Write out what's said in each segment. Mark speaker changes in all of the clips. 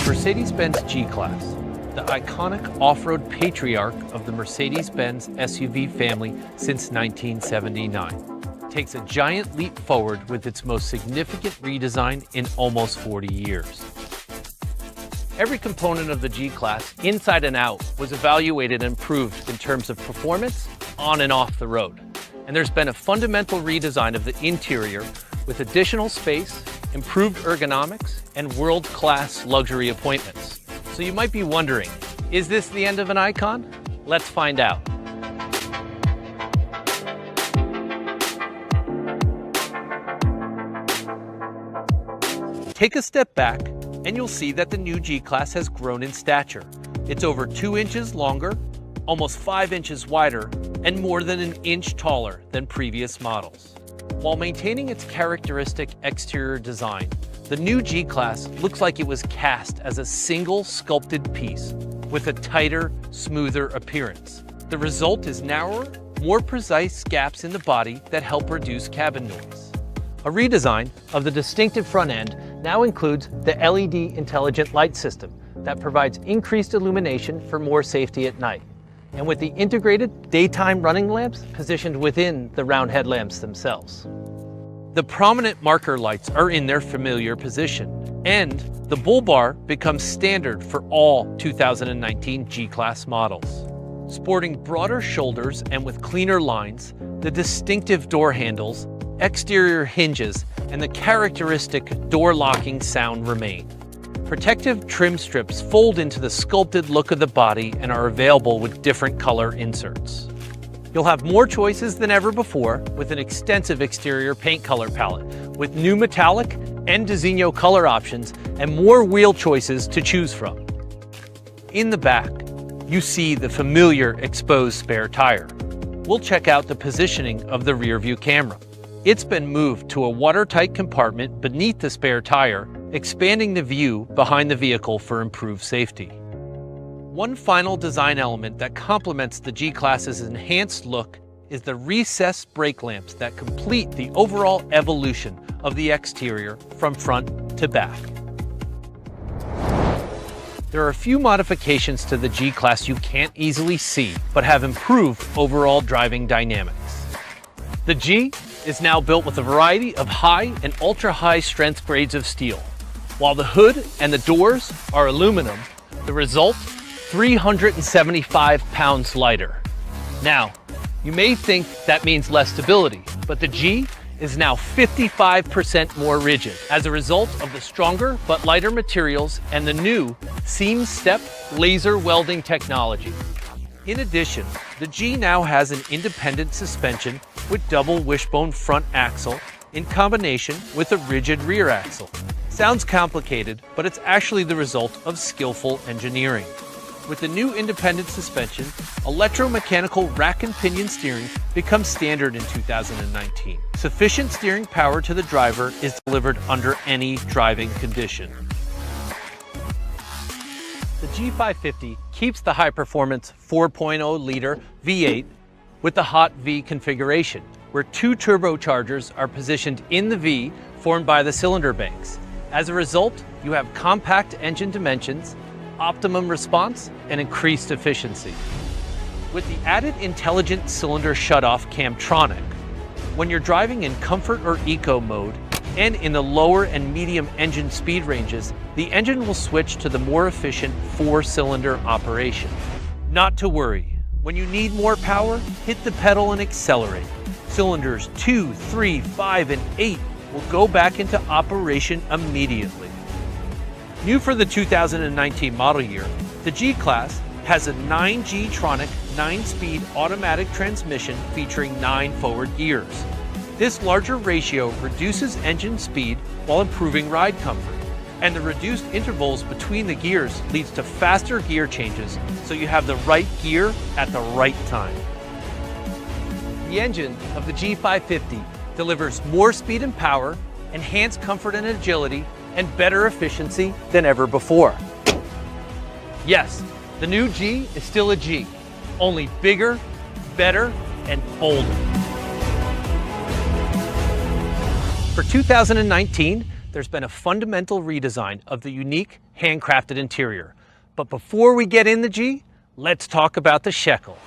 Speaker 1: Mercedes-Benz G-Class, the iconic off-road patriarch of the Mercedes-Benz SUV family since 1979, takes a giant leap forward with its most significant redesign in almost 40 years. Every component of the G-Class, inside and out, was evaluated and improved in terms of performance on and off the road. And there's been a fundamental redesign of the interior with additional space, improved ergonomics, and world-class luxury appointments. So you might be wondering, is this the end of an icon? Let's find out. Take a step back, and you'll see that the new G-Class has grown in stature. It's over 2 inches longer, almost 5 inches wider, and more than an inch taller than previous models. While maintaining its characteristic exterior design, the new G-Class looks like it was cast as a single sculpted piece with a tighter, smoother appearance. The result is narrower, more precise gaps in the body that help reduce cabin noise. A redesign of the distinctive front end now includes the LED intelligent light system that provides increased illumination for more safety at night, and with the integrated daytime running lamps positioned within the round headlamps themselves. The prominent marker lights are in their familiar position, and the bull bar becomes standard for all 2019 G-Class models. Sporting broader shoulders and with cleaner lines, the distinctive door handles, exterior hinges, and the characteristic door locking sound remain. Protective trim strips fold into the sculpted look of the body and are available with different color inserts. You'll have more choices than ever before with an extensive exterior paint color palette with new metallic and Designo color options and more wheel choices to choose from. In the back, you see the familiar exposed spare tire. We'll check out the positioning of the rear view camera. It's been moved to a watertight compartment beneath the spare tire, expanding the view behind the vehicle for improved safety. One final design element that complements the G-Class's enhanced look is the recessed brake lamps that complete the overall evolution of the exterior from front to back. There are a few modifications to the G-Class you can't easily see, but have improved overall driving dynamics. The G is now built with a variety of high and ultra-high strength grades of steel. While the hood and the doors are aluminum, the result, 375 pounds lighter. Now, you may think that means less stability, but the G is now 55% more rigid as a result of the stronger but lighter materials and the new seam step laser welding technology. In addition, the G now has an independent suspension with double wishbone front axle in combination with a rigid rear axle. Sounds complicated, but it's actually the result of skillful engineering. With the new independent suspension, electromechanical rack and pinion steering becomes standard in 2019. Sufficient steering power to the driver is delivered under any driving condition. The G550 keeps the high-performance 4.0-liter V8 with the hot V configuration, where 2 turbochargers are positioned in the V formed by the cylinder banks. As a result, you have compact engine dimensions, optimum response, and increased efficiency. With the added intelligent cylinder shutoff Camtronic, when you're driving in comfort or eco mode and in the lower and medium engine speed ranges, the engine will switch to the more efficient 4-cylinder operation. Not to worry, when you need more power, hit the pedal and accelerate. Cylinders 2, 3, 5, and 8 will go back into operation immediately. New for the 2019 model year, the G-Class has a 9G-tronic 9-speed automatic transmission featuring 9 forward gears. This larger ratio reduces engine speed while improving ride comfort, and the reduced intervals between the gears leads to faster gear changes, so you have the right gear at the right time. The engine of the G550 delivers more speed and power, enhanced comfort and agility, and better efficiency than ever before. Yes, the new G is still a G, only bigger, better, and bolder. For 2019, there's been a fundamental redesign of the unique handcrafted interior. But before we get in the G, let's talk about the Shekel.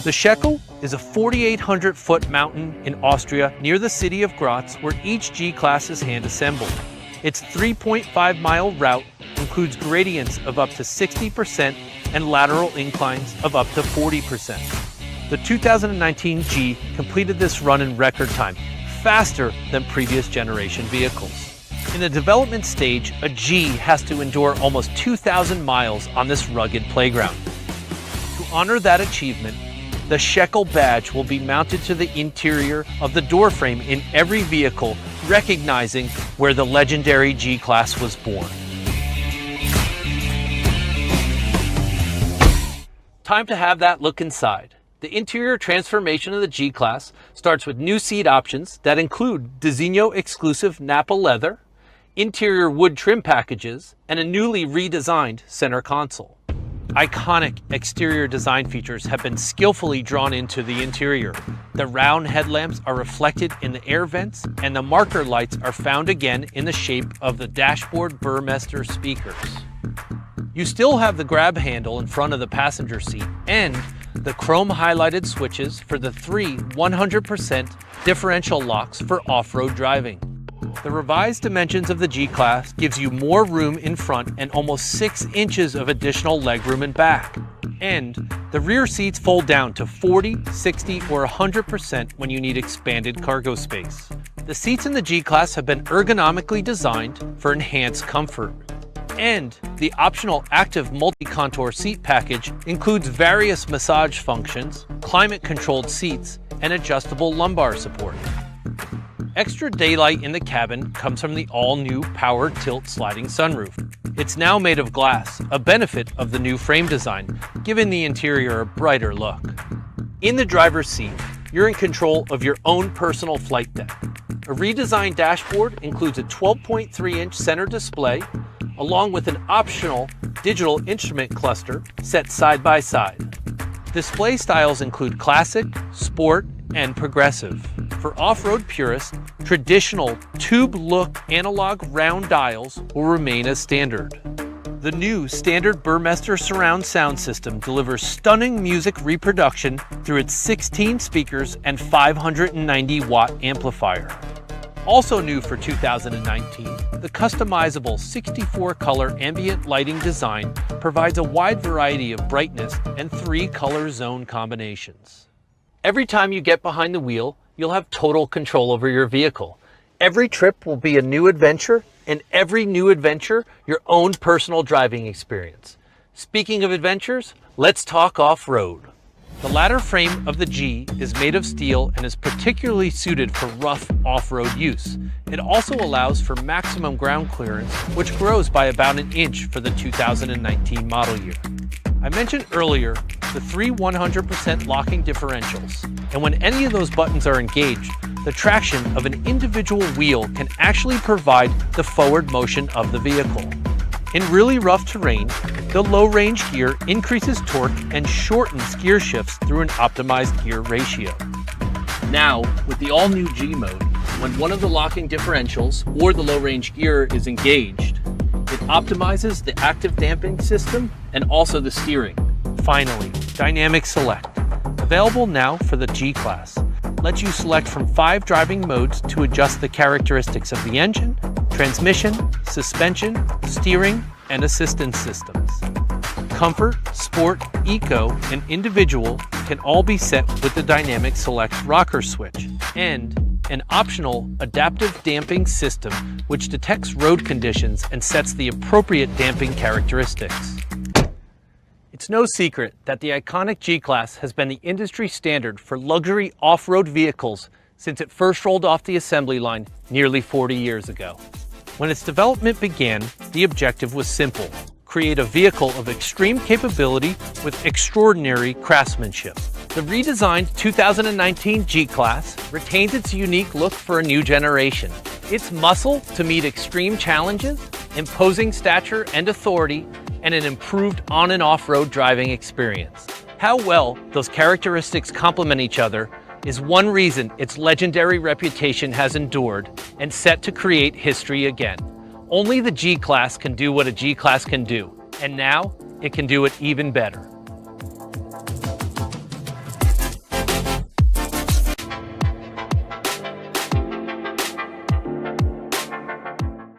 Speaker 1: The Shekel is a 4,800-foot mountain in Austria near the city of Graz, where each G-Class is hand-assembled. Its 3.5-mile route includes gradients of up to 60% and lateral inclines of up to 40%. The 2019 G completed this run in record time, faster than previous generation vehicles. In the development stage, a G has to endure almost 2,000 miles on this rugged playground. To honor that achievement, the Shekel badge will be mounted to the interior of the doorframe in every vehicle, recognizing where the legendary G-Class was born. Time to have that look inside. The interior transformation of the G-Class starts with new seat options that include Designo exclusive Nappa leather, interior wood trim packages, and a newly redesigned center console. Iconic exterior design features have been skillfully drawn into the interior. The round headlamps are reflected in the air vents, and the marker lights are found again in the shape of the dashboard Burmester speakers. You still have the grab handle in front of the passenger seat and the chrome highlighted switches for the three 100% differential locks for off-road driving. The revised dimensions of the G-Class gives you more room in front and almost 6 inches of additional legroom in back. And the rear seats fold down to 40, 60, or 100% when you need expanded cargo space. The seats in the G-Class have been ergonomically designed for enhanced comfort. And the optional active multi-contour seat package includes various massage functions, climate-controlled seats, and adjustable lumbar support. Extra daylight in the cabin comes from the all-new power tilt sliding sunroof. It's now made of glass, a benefit of the new frame design, giving the interior a brighter look. In the driver's seat, you're in control of your own personal flight deck. A redesigned dashboard includes a 12.3-inch center display, along with an optional digital instrument cluster set side by side. Display styles include classic, sport, and progressive. For off-road purists, traditional tube-look analog round dials will remain as standard. The new standard Burmester surround sound system delivers stunning music reproduction through its 16 speakers and 590-watt amplifier. Also new for 2019, the customizable 64-color ambient lighting design provides a wide variety of brightness and 3 color zone combinations. Every time you get behind the wheel, you'll have total control over your vehicle. Every trip will be a new adventure, and every new adventure, your own personal driving experience. Speaking of adventures, let's talk off-road. The ladder frame of the G is made of steel and is particularly suited for rough off-road use. It also allows for maximum ground clearance, which grows by about an inch for the 2019 model year. I mentioned earlier the 3 100% locking differentials, and when any of those buttons are engaged, the traction of an individual wheel can actually provide the forward motion of the vehicle. In really rough terrain, the low-range gear increases torque and shortens gear shifts through an optimized gear ratio. Now, with the all-new G mode, when one of the locking differentials or the low-range gear is engaged, it optimizes the active damping system and also the steering. Finally, Dynamic Select, available now for the G-Class, lets you select from 5 driving modes to adjust the characteristics of the engine, transmission, suspension, steering, and assistance systems. Comfort, Sport, Eco, and Individual can all be set with the Dynamic Select rocker switch, and an optional adaptive damping system which detects road conditions and sets the appropriate damping characteristics. It's no secret that the iconic G-Class has been the industry standard for luxury off-road vehicles since it first rolled off the assembly line nearly 40 years ago. When its development began, the objective was simple: create a vehicle of extreme capability with extraordinary craftsmanship. The redesigned 2019 G-Class retains its unique look for a new generation. Its muscle to meet extreme challenges, imposing stature and authority, and an improved on and off-road driving experience. How well those characteristics complement each other is one reason its legendary reputation has endured and set to create history again. Only the G-Class can do what a G-Class can do, and now it can do it even better.